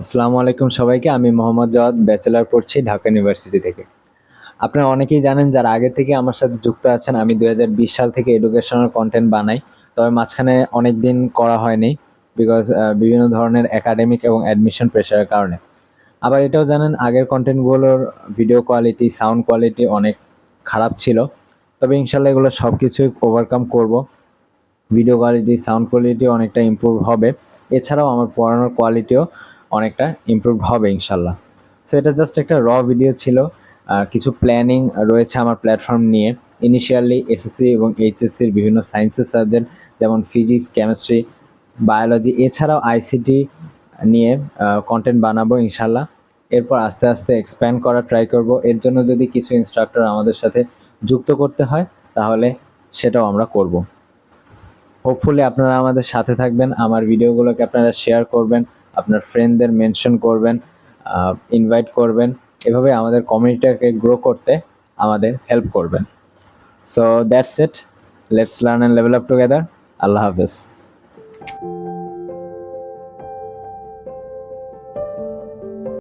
আসসালামু আলাইকুম সবাইকে। আমি মোহাম্মদ জাওয়াদ, ব্যাচেলর পড়ছি ঢাকা ইউনিভার্সিটি থেকে। আপনারা অনেকেই জানেন যারা আগে থেকে আমার সাথে যুক্ত আছেন, আমি ২০২০ সাল থেকে এডুকেশনাল কনটেন্ট বানাই। তবে মাঝখানে অনেকদিন করা হয়নি বিকজ বিভিন্ন ধরনের একাডেমিক এবং অ্যাডমিশন প্রেশারের কারণে। আবার এটাও জানেন আগের কনটেন্টগুলোর ভিডিও কোয়ালিটি, সাউন্ড কোয়ালিটি অনেক খারাপ ছিল। তবে ইনশাআল্লাহ এগুলো সবকিছুই ওভারকাম করব। ভিডিও কোয়ালিটি, সাউন্ড কোয়ালিটি অনেকটা ইমপ্রুভ হবে। এছাড়াও আমার পড়ানোর কোয়ালিটিও অনেকটা ইমপ্রুভ হবে ইনশাল্লাহ। সো এটা জাস্ট একটা ভিডিও ছিল। কিছু প্ল্যানিং রয়েছে আমার প্ল্যাটফর্ম নিয়ে। ইনিশিয়ালি এসএসসি এবং এইচএসসির বিভিন্ন সায়েন্সের সাবজেক্ট যেমন ফিজিক্স, কেমিস্ট্রি, বায়োলজি এছাড়াও আইসিটি নিয়ে কন্টেন্ট বানাবো ইনশাল্লাহ। এরপর আস্তে আস্তে এক্সপ্যান্ড করার ট্রাই করব। এর জন্য যদি কিছু ইনস্ট্রাক্টর আমাদের সাথে যুক্ত করতে হয় তাহলে সেটাও আমরা করব। হোপফুলি আপনারা আমাদের সাথে থাকবেন, আমার ভিডিওগুলোকে আপনারা শেয়ার করবেন, আপনার ফ্রেন্ডদের মেনশন করবেন, ইনভাইট করবেন। এভাবে আমাদের কমিউনিটিটাকে গ্রো করতে আমাদের হেল্প করবেন। So that's it, let's learn and level up together. আল্লাহ হাফেজ।